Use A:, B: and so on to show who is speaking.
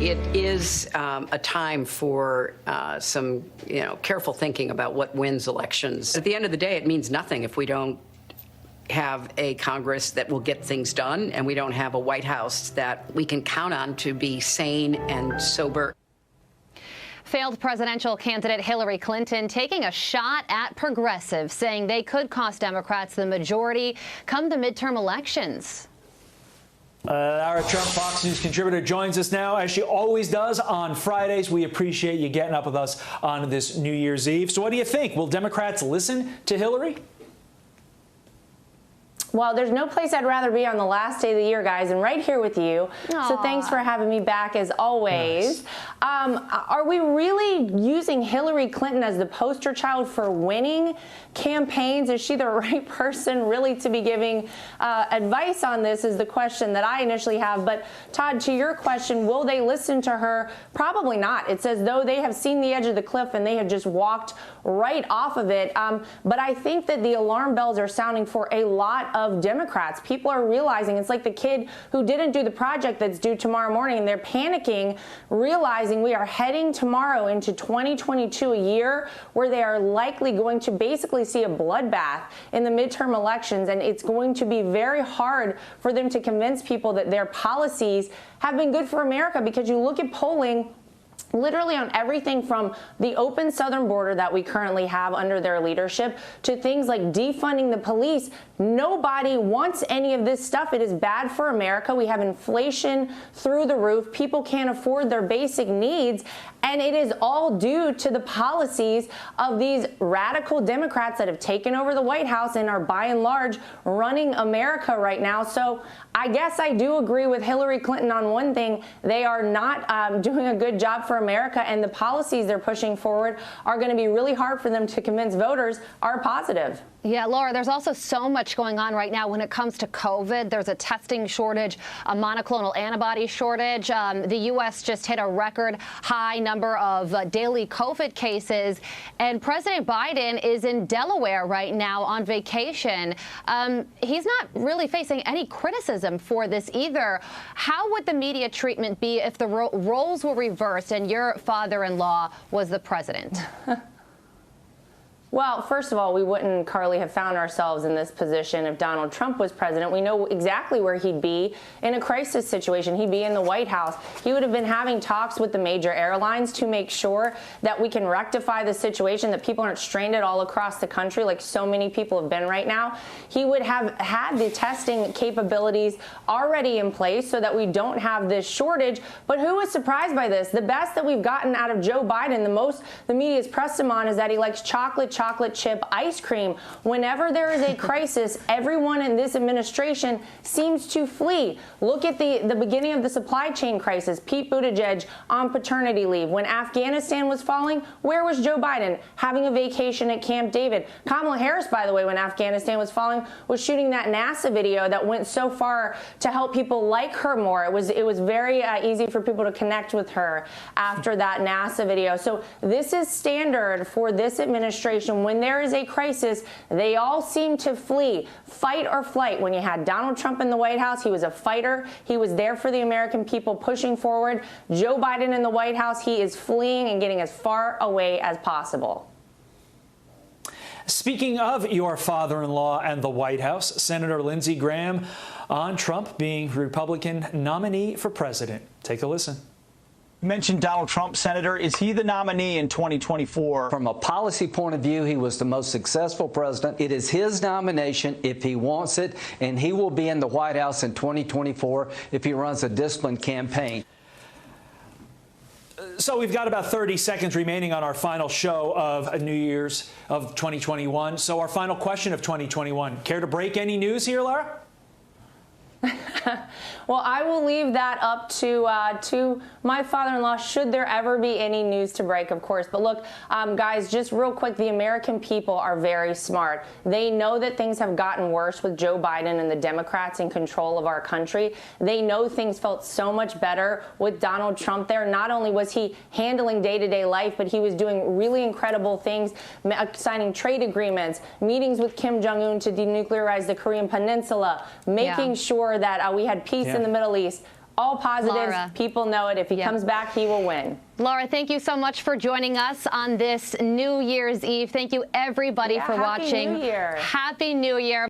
A: It is a time for some, careful thinking about what wins elections. At the end of the day, it means nothing if we don't have a Congress that will get things done, and we don't have a White House that we can count on to be sane and sober.
B: Failed presidential candidate Hillary Clinton taking a shot at progressives, saying they could cost Democrats the majority come the midterm elections.
C: Lara Trump, Fox News contributor, joins us now, as she always does on Fridays. We appreciate you getting up with us on this New Year's Eve. So what do you think? Will Democrats listen to Hillary?
D: Well, there's no place I'd rather be on the last day of the year, guys, and right here with you.
B: Aww.
D: So thanks for having me back, as always. Nice. Are we really using Hillary Clinton as the poster child for winning campaigns? Is she the right person really to be giving advice on this is the question that I initially have. But Todd, to your question, will they listen to her? Probably not. It's as though they have seen the edge of the cliff and they have just walked right off of it. But I think that the alarm bells are sounding for a lot of Democrats. People are realizing it's like the kid who didn't do the project that's due tomorrow morning, and they're panicking, realizing we are heading tomorrow into 2022, a year where they are likely going to basically see a bloodbath in the midterm elections, and it's going to be very hard for them to convince people that their policies have been good for America, because you look at polling literally on everything from the open southern border that we currently have under their leadership to things like defunding the police. Nobody wants any of this stuff. It is bad for America. We have inflation through the roof. People can't afford their basic needs. And it is all due to the policies of these radical Democrats that have taken over the White House and are by and large running America right now. So I guess I do agree with Hillary Clinton on one thing. They are not doing a good job for America, and the policies they're pushing forward are going to be really hard for them to convince voters are positive.
B: Yeah, Laura, there's also so much going on right now when it comes to COVID. There's a testing shortage, a monoclonal antibody shortage. The U.S. just hit a record high number of daily COVID cases. And President Biden is in Delaware right now on vacation. He's not really facing any criticism for this either. How would the media treatment be if the roles were reversed and your father-in-law was the president?
D: Well, first of all, we wouldn't, Carly, have found ourselves in this position if Donald Trump was president. We know exactly where he'd be in a crisis situation. He'd be in the White House. He would have been having talks with the major airlines to make sure that we can rectify the situation, that people aren't stranded all across the country like so many people have been right now. He would have had the testing capabilities already in place so that we don't have this shortage. But who was surprised by this? The best that we've gotten out of Joe Biden, the most the media's pressed him on, is that he likes chocolate chip ice cream. Whenever there is a crisis, everyone in this administration seems to flee. Look at the beginning of the supply chain crisis. Pete Buttigieg on paternity leave. When Afghanistan was falling, where was Joe Biden? Having a vacation at Camp David. Kamala Harris, by the way, when Afghanistan was falling, was shooting that NASA video that went so far to help people like her more. It was very easy for people to connect with her after that NASA video. So this is standard for this administration. When there is a crisis, they all seem to flee. Fight or flight. When you had Donald Trump in the White House, he was a fighter. He was there for the American people, pushing forward. Joe Biden in the White House, he is fleeing and getting as far away as possible.
C: Speaking of your father-in-law and the White House, Senator Lindsey Graham on Trump being Republican nominee for president. Take a listen.
E: You mentioned Donald Trump, Senator. Is he the nominee in 2024?
F: From a policy point of view, he was the most successful president. It is his nomination if he wants it, and he will be in the White House in 2024 if he runs a disciplined campaign.
C: So we've got about 30 seconds remaining on our final show of New Year's of 2021. So our final question of 2021. Care to break any news here, Lara?
D: Well, I will leave that up to my father-in-law, should there ever be any news to break, of course. But look, guys, just real quick, the American people are very smart. They know that things have gotten worse with Joe Biden and the Democrats in control of our country. They know things felt so much better with Donald Trump there. Not only was he handling day-to-day life, but he was doing really incredible things, signing trade agreements, meetings with Kim Jong-un to denuclearize the Korean Peninsula, making sure that we had peace in the Middle East. all positives.
B: Laura.
D: People know it. If he comes back, he will win.
B: Laura, thank you so much for joining us on this New Year's Eve. Thank you, everybody, for
D: Happy
B: watching.
D: New Year.
B: Happy New Year.